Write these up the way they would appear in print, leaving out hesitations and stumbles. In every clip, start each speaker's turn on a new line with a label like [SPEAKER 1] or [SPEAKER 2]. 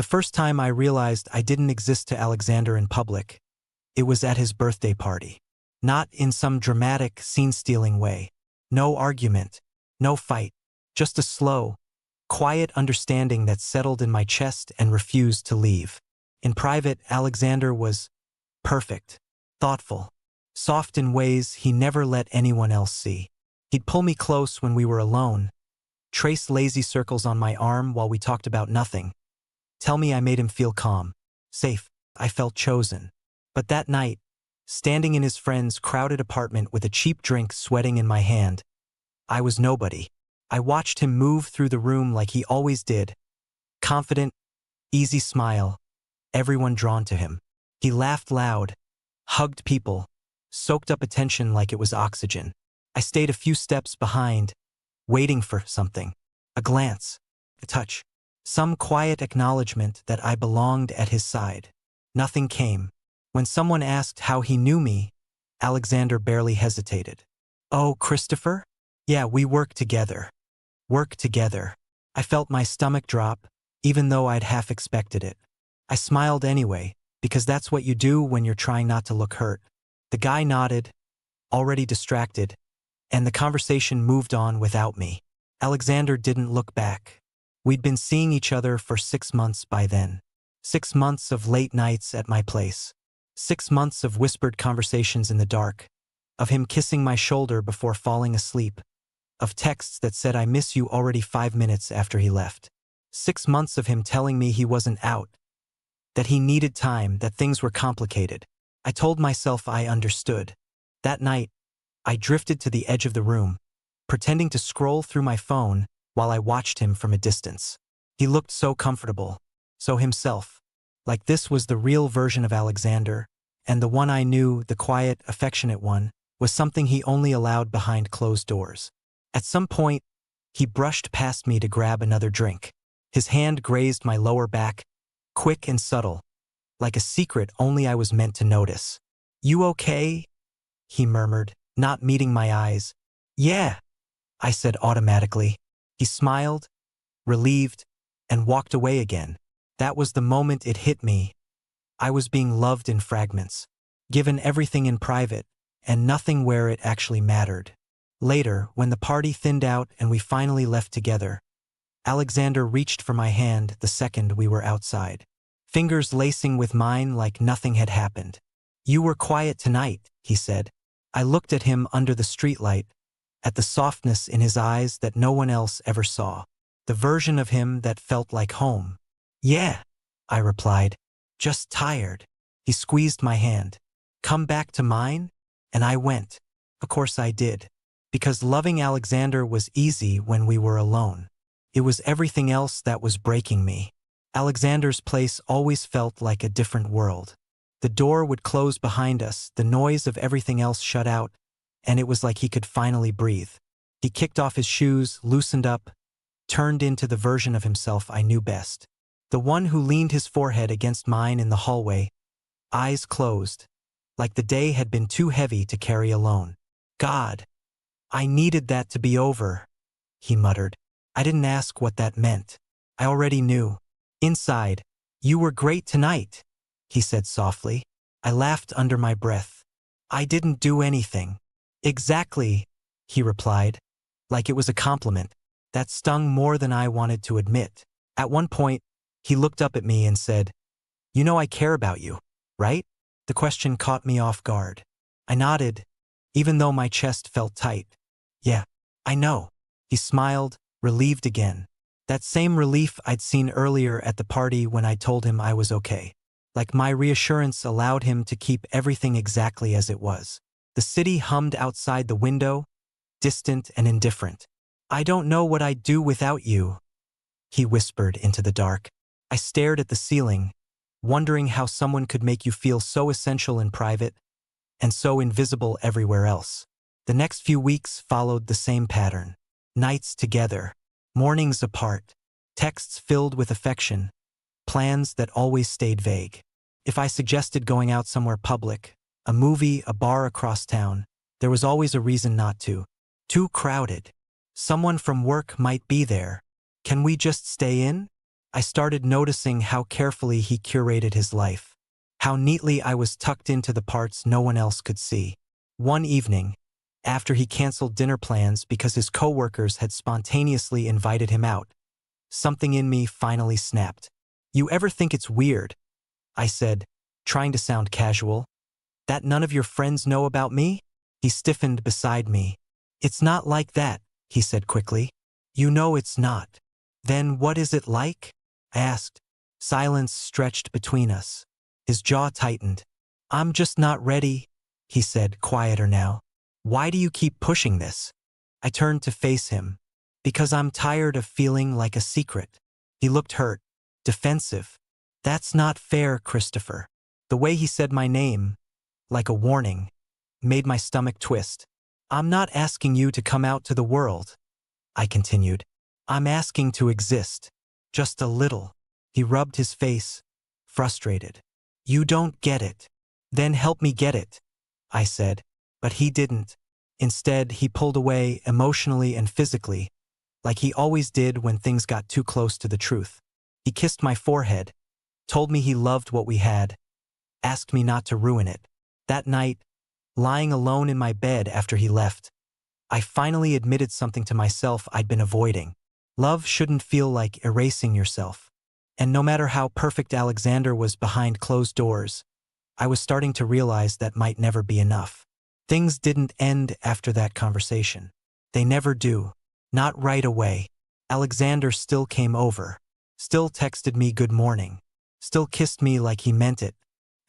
[SPEAKER 1] The first time I realized I didn't exist to Alexander in public, it was at his birthday party. Not in some dramatic, scene-stealing way. No argument, no fight, just a slow, quiet understanding that settled in my chest and refused to leave. In private, Alexander was perfect, thoughtful, soft in ways he never let anyone else see. He'd pull me close when we were alone, trace lazy circles on my arm while we talked about nothing, tell me I made him feel calm, safe. I felt chosen. But that night, standing in his friend's crowded apartment with a cheap drink sweating in my hand, I was nobody. I watched him move through the room like he always did. Confident, easy smile, everyone drawn to him. He laughed loud, hugged people, soaked up attention like it was oxygen. I stayed a few steps behind, waiting for something. A glance, a touch, some quiet acknowledgement that I belonged at his side. Nothing came. When someone asked how he knew me, Alexander barely hesitated. "Oh, Christopher? Yeah, we work together. Work together." I felt my stomach drop, even though I'd half expected it. I smiled anyway, because that's what you do when you're trying not to look hurt. The guy nodded, already distracted, and the conversation moved on without me. Alexander didn't look back. We'd been seeing each other for 6 months by then. 6 months of late nights at my place. 6 months of whispered conversations in the dark, of him kissing my shoulder before falling asleep, of texts that said I miss you already 5 minutes after he left. 6 months of him telling me he wasn't out, that he needed time, that things were complicated. I told myself I understood. That night, I drifted to the edge of the room, pretending to scroll through my phone while I watched him from a distance. He looked so comfortable, so himself, like this was the real version of Alexander, and the one I knew, the quiet, affectionate one, was something he only allowed behind closed doors. At some point, he brushed past me to grab another drink. His hand grazed my lower back, quick and subtle, like a secret only I was meant to notice. "You okay?" he murmured, not meeting my eyes. "Yeah," I said automatically. He smiled, relieved, and walked away again. That was the moment it hit me. I was being loved in fragments, given everything in private, and nothing where it actually mattered. Later, when the party thinned out and we finally left together, Alexander reached for my hand the second we were outside, fingers lacing with mine like nothing had happened. "You were quiet tonight," he said. I looked at him under the streetlight, at the softness in his eyes that no one else ever saw, the version of him that felt like home. "Yeah," I replied, "just tired." He squeezed my hand. "Come back to mine?" And I went. Of course I did. Because loving Alexander was easy when we were alone. It was everything else that was breaking me. Alexander's place always felt like a different world. The door would close behind us, the noise of everything else shut out, and it was like he could finally breathe. He kicked off his shoes, loosened up, turned into the version of himself I knew best. The one who leaned his forehead against mine in the hallway, eyes closed, like the day had been too heavy to carry alone. "God, I needed that to be over," he muttered. I didn't ask what that meant. I already knew. Inside, "You were great tonight," he said softly. I laughed under my breath. "I didn't do anything." "Exactly," he replied, like it was a compliment. That stung more than I wanted to admit. At one point, he looked up at me and said, "You know I care about you, right?" The question caught me off guard. I nodded, even though my chest felt tight. "Yeah, I know." He smiled, relieved again. That same relief I'd seen earlier at the party when I told him I was okay. Like my reassurance allowed him to keep everything exactly as it was. The city hummed outside the window, distant and indifferent. "I don't know what I'd do without you," he whispered into the dark. I stared at the ceiling, wondering how someone could make you feel so essential in private and so invisible everywhere else. The next few weeks followed the same pattern. Nights together, mornings apart, texts filled with affection, plans that always stayed vague. If I suggested going out somewhere public, a movie, a bar across town, there was always a reason not to. Too crowded. Someone from work might be there. Can we just stay in? I started noticing how carefully he curated his life, how neatly I was tucked into the parts no one else could see. One evening, after he canceled dinner plans because his coworkers had spontaneously invited him out, something in me finally snapped. "You ever think it's weird," I said, trying to sound casual, "that none of your friends know about me?" He stiffened beside me. "It's not like that," he said quickly. "You know it's not." "Then what is it like?" I asked. Silence stretched between us. His jaw tightened. "I'm just not ready," he said, quieter now. "Why do you keep pushing this?" I turned to face him. "Because I'm tired of feeling like a secret." He looked hurt, defensive. "That's not fair, Christopher." The way he said my name, like a warning, made my stomach twist. "I'm not asking you to come out to the world," I continued. "I'm asking to exist. Just a little." He rubbed his face, frustrated. "You don't get it." "Then help me get it," I said. But he didn't. Instead, he pulled away emotionally and physically, like he always did when things got too close to the truth. He kissed my forehead, told me he loved what we had, asked me not to ruin it. That night, lying alone in my bed after he left, I finally admitted something to myself I'd been avoiding. Love shouldn't feel like erasing yourself. And no matter how perfect Alexander was behind closed doors, I was starting to realize that might never be enough. Things didn't end after that conversation. They never do. Not right away. Alexander still came over, still texted me good morning, still kissed me like he meant it.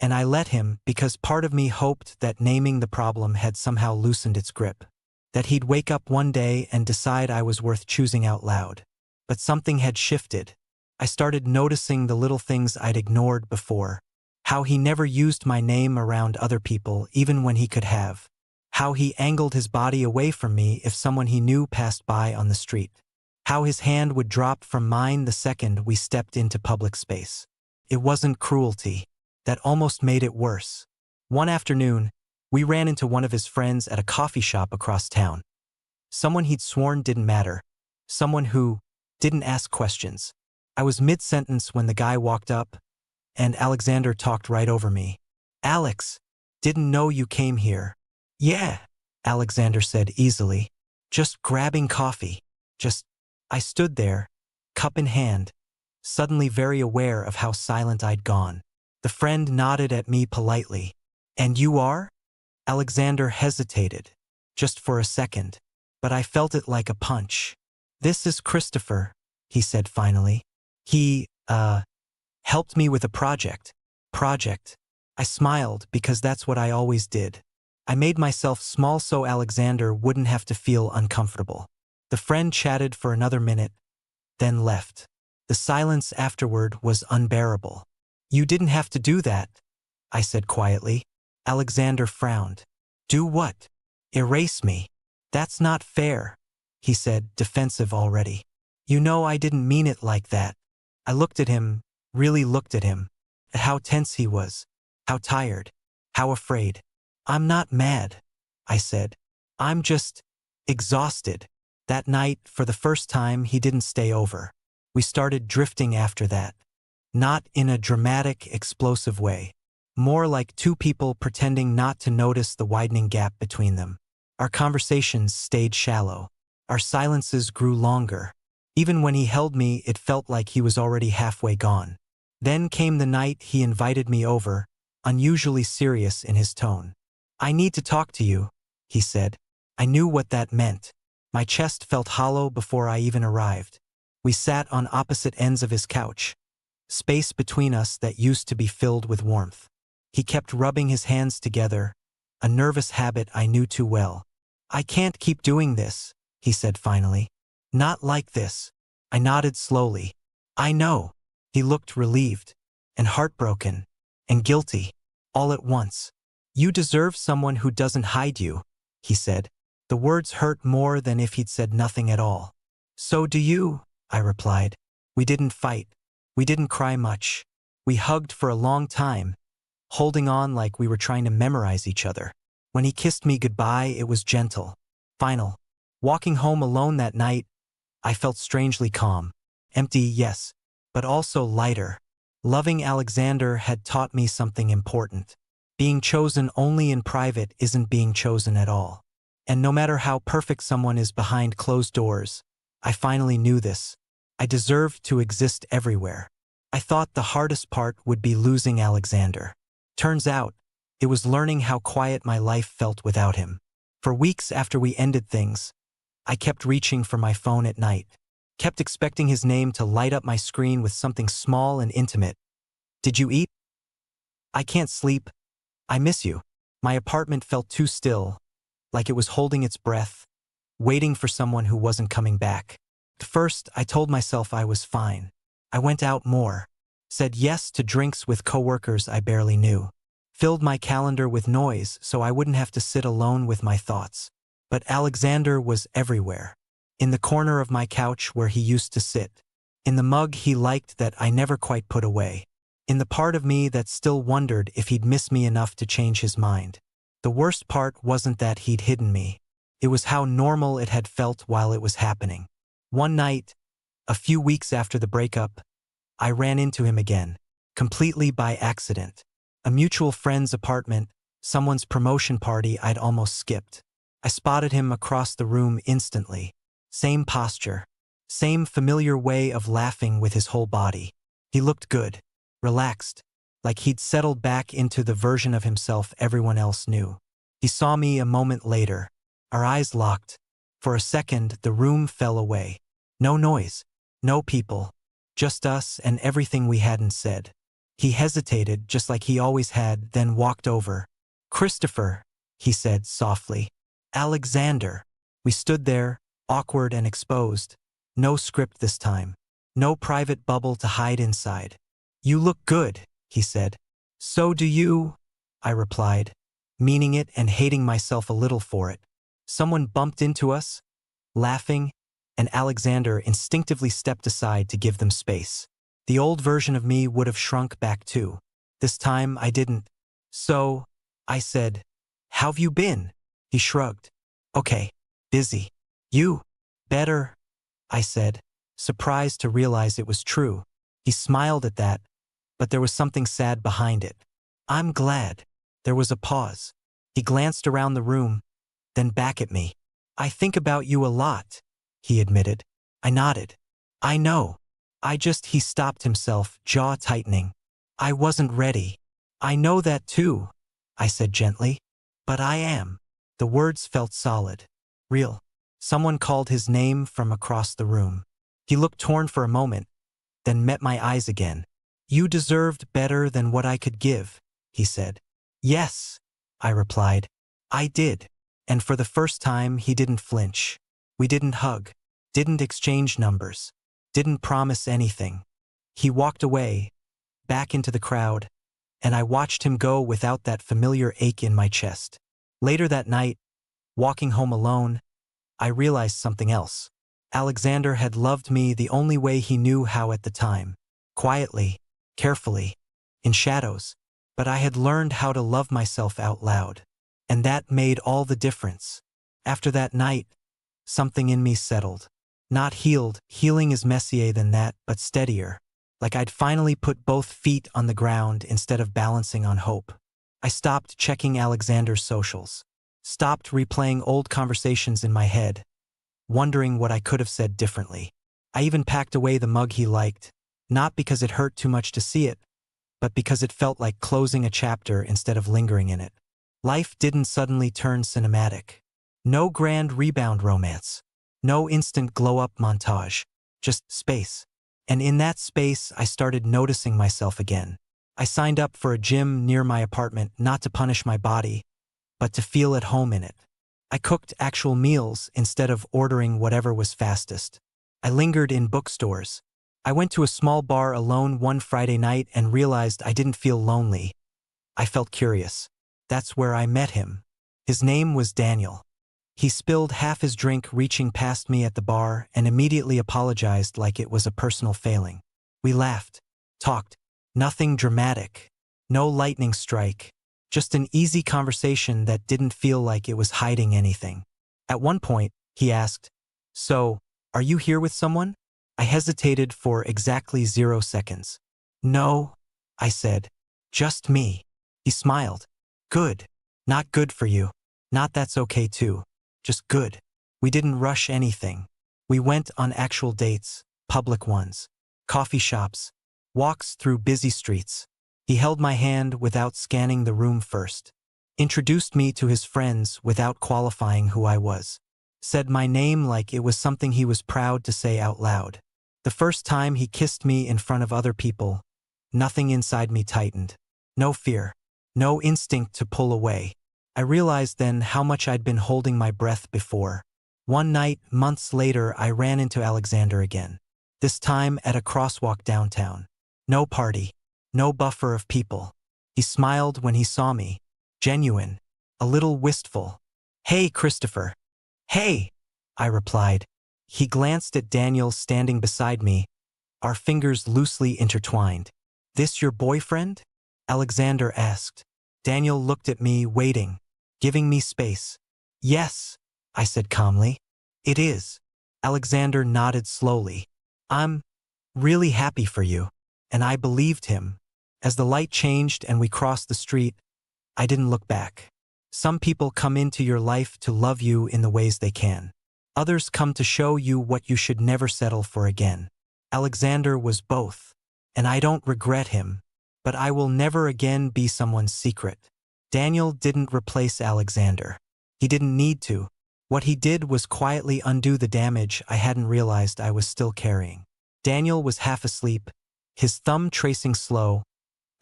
[SPEAKER 1] And I let him because part of me hoped that naming the problem had somehow loosened its grip, that he'd wake up one day and decide I was worth choosing out loud. But something had shifted. I started noticing the little things I'd ignored before. How he never used my name around other people even when he could have. How he angled his body away from me if someone he knew passed by on the street. How his hand would drop from mine the second we stepped into public space. It wasn't cruelty. That almost made it worse. One afternoon, we ran into one of his friends at a coffee shop across town. Someone he'd sworn didn't matter. Someone who didn't ask questions. I was mid-sentence when the guy walked up, and Alexander talked right over me. "Alex, didn't know you came here." "Yeah," Alexander said easily. "Just grabbing coffee. Just..." I stood there, cup in hand, suddenly very aware of how silent I'd gone. The friend nodded at me politely. "And you are?" Alexander hesitated, just for a second, but I felt it like a punch. "This is Christopher," he said finally. He, helped me with a project." "Project?" I smiled because that's what I always did. I made myself small so Alexander wouldn't have to feel uncomfortable. The friend chatted for another minute, then left. The silence afterward was unbearable. "You didn't have to do that," I said quietly. Alexander frowned. "Do what?" "Erase me." "That's not fair," he said, defensive already. "You know I didn't mean it like that." I looked at him, really looked at him, at how tense he was, how tired, how afraid. "I'm not mad," I said. "I'm just exhausted." That night, for the first time, he didn't stay over. We started drifting after that. Not in a dramatic, explosive way. More like two people pretending not to notice the widening gap between them. Our conversations stayed shallow. Our silences grew longer. Even when he held me, it felt like he was already halfway gone. Then came the night he invited me over, unusually serious in his tone. "I need to talk to you," he said. I knew what that meant. My chest felt hollow before I even arrived. We sat on opposite ends of his couch, space between us that used to be filled with warmth. He kept rubbing his hands together, a nervous habit I knew too well. "I can't keep doing this," he said finally. "Not like this." I nodded slowly. "I know." He looked relieved, and heartbroken, and guilty, all at once. "You deserve someone who doesn't hide you," he said. The words hurt more than if he'd said nothing at all. "So do you," I replied. We didn't fight. We didn't cry much. We hugged for a long time, holding on like we were trying to memorize each other. When he kissed me goodbye, it was gentle, final. Walking home alone that night, I felt strangely calm. Empty, yes, but also lighter. Loving Alexander had taught me something important. Being chosen only in private isn't being chosen at all. And no matter how perfect someone is behind closed doors, I finally knew this. I deserved to exist everywhere. I thought the hardest part would be losing Alexander. Turns out, it was learning how quiet my life felt without him. For weeks after we ended things, I kept reaching for my phone at night, kept expecting his name to light up my screen with something small and intimate. "Did you eat? I can't sleep. I miss you." My apartment felt too still, like it was holding its breath, waiting for someone who wasn't coming back. At first, I told myself I was fine. I went out more, said yes to drinks with coworkers I barely knew, filled my calendar with noise so I wouldn't have to sit alone with my thoughts. But Alexander was everywhere. In the corner of my couch where he used to sit. In the mug he liked that I never quite put away. In the part of me that still wondered if he'd miss me enough to change his mind. The worst part wasn't that he'd hidden me. It was how normal it had felt while it was happening. One night, a few weeks after the breakup, I ran into him again, completely by accident. A mutual friend's apartment, someone's promotion party I'd almost skipped. I spotted him across the room instantly. Same posture, same familiar way of laughing with his whole body. He looked good, relaxed, like he'd settled back into the version of himself everyone else knew. He saw me a moment later. Our eyes locked. For a second, the room fell away. No noise, no people, just us and everything we hadn't said. He hesitated, just like he always had, then walked over. "Christopher," he said softly. "Alexander." We stood there, awkward and exposed. No script this time. No private bubble to hide inside. "You look good," he said. "So do you," I replied, meaning it and hating myself a little for it. Someone bumped into us, laughing, and Alexander instinctively stepped aside to give them space. The old version of me would have shrunk back too. This time I didn't. "So," I said, "how've you been?" He shrugged. "Okay, busy." "You?" "Better," I said, surprised to realize it was true. He smiled at that, but there was something sad behind it. "I'm glad." There was a pause. He glanced around the room, then back at me. "I think about you a lot," he admitted. I nodded. "I know. He stopped himself, jaw tightening. "I wasn't ready." "I know that too," I said gently. "But I am." The words felt solid, real. Someone called his name from across the room. He looked torn for a moment, then met my eyes again. "You deserved better than what I could give," he said. "Yes," I replied. "I did." And for the first time, he didn't flinch. We didn't hug, didn't exchange numbers, didn't promise anything. He walked away, back into the crowd, and I watched him go without that familiar ache in my chest. Later that night, walking home alone, I realized something else. Alexander had loved me the only way he knew how at the time. Quietly, carefully, in shadows. But I had learned how to love myself out loud. And that made all the difference. After that night, something in me settled. Not healed, healing is messier than that, but steadier. Like I'd finally put both feet on the ground instead of balancing on hope. I stopped checking Alexander's socials. Stopped replaying old conversations in my head, wondering what I could have said differently. I even packed away the mug he liked, not because it hurt too much to see it, but because it felt like closing a chapter instead of lingering in it. Life didn't suddenly turn cinematic. No grand rebound romance. No instant glow-up montage. Just space. And in that space, I started noticing myself again. I signed up for a gym near my apartment not to punish my body, but to feel at home in it. I cooked actual meals instead of ordering whatever was fastest. I lingered in bookstores. I went to a small bar alone one Friday night and realized I didn't feel lonely. I felt curious. That's where I met him. His name was Daniel. He spilled half his drink reaching past me at the bar and immediately apologized like it was a personal failing. We laughed, talked. Nothing dramatic. No lightning strike. Just an easy conversation that didn't feel like it was hiding anything. At one point, he asked, "So, are you here with someone?" I hesitated for exactly 0 seconds. No, I said. Just me. He smiled. Good. Not good for you. Not that's okay too. Just good. We didn't rush anything. We went on actual dates, public ones, coffee shops, walks through busy streets. He held my hand without scanning the room first, introduced me to his friends without qualifying who I was, said my name like it was something he was proud to say out loud. The first time he kissed me in front of other people, nothing inside me tightened. No fear, no instinct to pull away. I realized then how much I'd been holding my breath before. One night, months later, I ran into Alexander again. This time at a crosswalk downtown. No party, no buffer of people. He smiled when he saw me. Genuine, a little wistful. "Hey, Christopher." "Hey," I replied. He glanced at Daniel standing beside me, our fingers loosely intertwined. "This your boyfriend?" Alexander asked. Daniel looked at me, waiting, giving me space. "Yes," I said calmly. "It is." Alexander nodded slowly. "I'm really happy for you." And I believed him. As the light changed and we crossed the street, I didn't look back. Some people come into your life to love you in the ways they can. Others come to show you what you should never settle for again. Alexander was both. And I don't regret him, but I will never again be someone's secret. Daniel didn't replace Alexander. He didn't need to. What he did was quietly undo the damage I hadn't realized I was still carrying. Daniel was half asleep, his thumb tracing slow,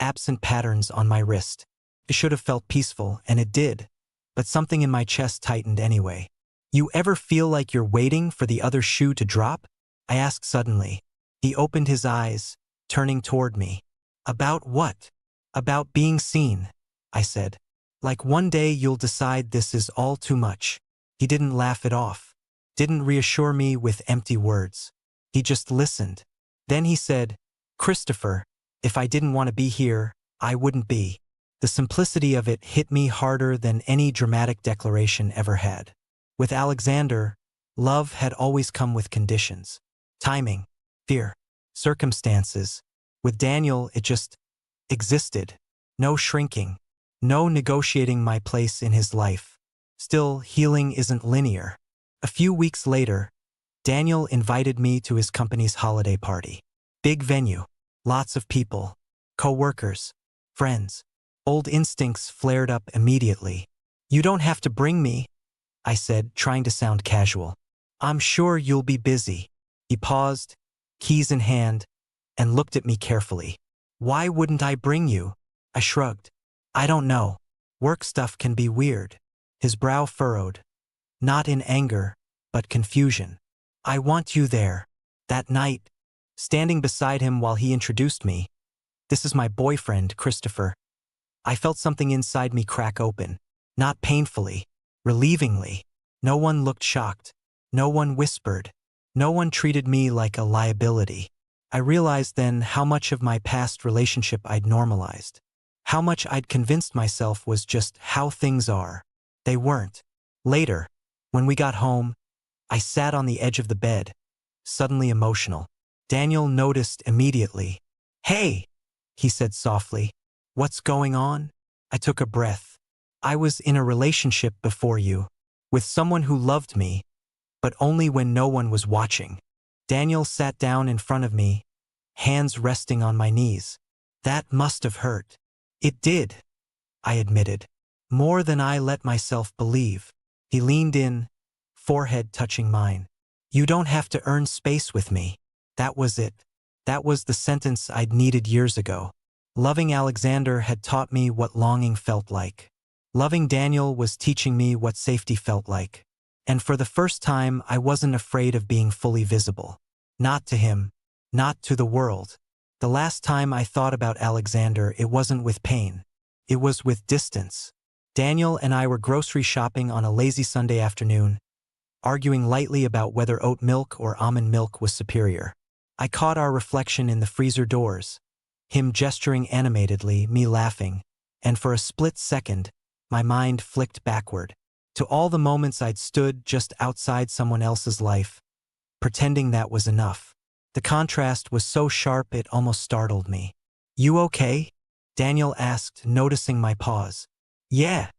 [SPEAKER 1] absent patterns on my wrist. It should have felt peaceful, and it did, but something in my chest tightened anyway. "You ever feel like you're waiting for the other shoe to drop?" I asked suddenly. He opened his eyes, turning toward me. "About what?" "About being seen," I said. "Like one day you'll decide this is all too much." He didn't laugh it off, didn't reassure me with empty words. He just listened. Then he said, "Christopher, if I didn't want to be here, I wouldn't be." The simplicity of it hit me harder than any dramatic declaration ever had. With Alexander, love had always come with conditions. Timing, fear, circumstances. With Daniel, it just existed. No shrinking, no negotiating my place in his life. Still, healing isn't linear. A few weeks later, Daniel invited me to his company's holiday party. Big venue, lots of people, co-workers, friends. Old instincts flared up immediately. "You don't have to bring me," I said, trying to sound casual. "I'm sure you'll be busy." He paused, keys in hand, and looked at me carefully. "Why wouldn't I bring you?" I shrugged. "I don't know. Work stuff can be weird." His brow furrowed, not in anger, but confusion. "I want you there." That night, standing beside him while he introduced me, "This is my boyfriend, Christopher." I felt something inside me crack open, not painfully, relievingly. No one looked shocked. No one whispered. No one treated me like a liability. I realized then how much of my past relationship I'd normalized. How much I'd convinced myself was just how things are. They weren't. Later, when we got home, I sat on the edge of the bed, suddenly emotional. Daniel noticed immediately. "Hey," he said softly. "What's going on?" I took a breath. "I was in a relationship before you, with someone who loved me, but only when no one was watching." Daniel sat down in front of me, hands resting on my knees. "That must have hurt." "It did," I admitted. "More than I let myself believe." He leaned in, forehead touching mine. "You don't have to earn space with me." That was it. That was the sentence I'd needed years ago. Loving Alexander had taught me what longing felt like. Loving Daniel was teaching me what safety felt like. And for the first time, I wasn't afraid of being fully visible. Not to him, not to the world. The last time I thought about Alexander, it wasn't with pain. It was with distance. Daniel and I were grocery shopping on a lazy Sunday afternoon, arguing lightly about whether oat milk or almond milk was superior. I caught our reflection in the freezer doors, him gesturing animatedly, me laughing, and for a split second, my mind flicked backward to all the moments I'd stood just outside someone else's life, pretending that was enough. The contrast was so sharp it almost startled me. "You okay?" Daniel asked, noticing my pause. "Yeah,"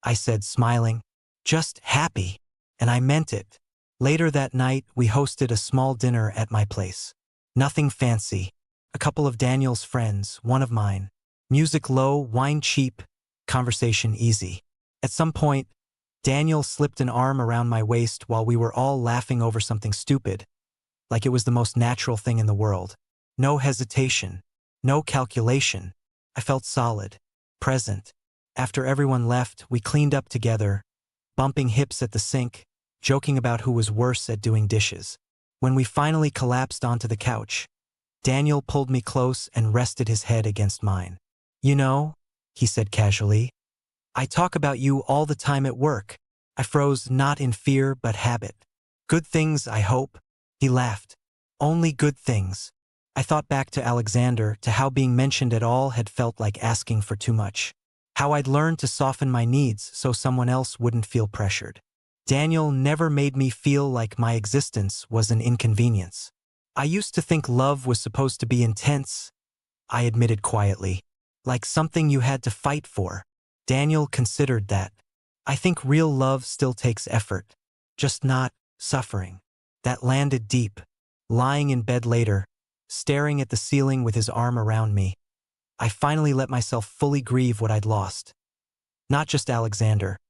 [SPEAKER 1] I said, smiling. "Just happy." And I meant it. Later that night, we hosted a small dinner at my place. Nothing fancy. A couple of Daniel's friends, one of mine. Music low, wine cheap, conversation easy. At some point, Daniel slipped an arm around my waist while we were all laughing over something stupid, like it was the most natural thing in the world. No hesitation, no calculation. I felt solid, present. After everyone left, we cleaned up together, bumping hips at the sink, joking about who was worse at doing dishes. When we finally collapsed onto the couch, Daniel pulled me close and rested his head against mine. "You know," he said casually, "I talk about you all the time at work." I froze, not in fear but habit. "Good things, I hope." He laughed. "Only good things." I thought back to Alexander, to how being mentioned at all had felt like asking for too much. How I'd learned to soften my needs so someone else wouldn't feel pressured. Daniel never made me feel like my existence was an inconvenience. "I used to think love was supposed to be intense," I admitted quietly, "like something you had to fight for." Daniel considered that. "I think real love still takes effort, just not suffering." That landed deep. Lying in bed later, staring at the ceiling with his arm around me, I finally let myself fully grieve what I'd lost. Not just Alexander,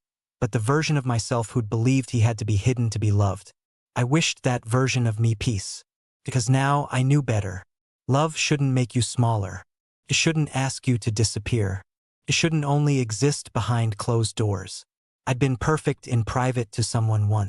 [SPEAKER 1] but the version of myself who'd believed he had to be hidden to be loved. I wished that version of me peace, because now I knew better. Love shouldn't make you smaller. It shouldn't ask you to disappear. It shouldn't only exist behind closed doors. I'd been perfect in private to someone once.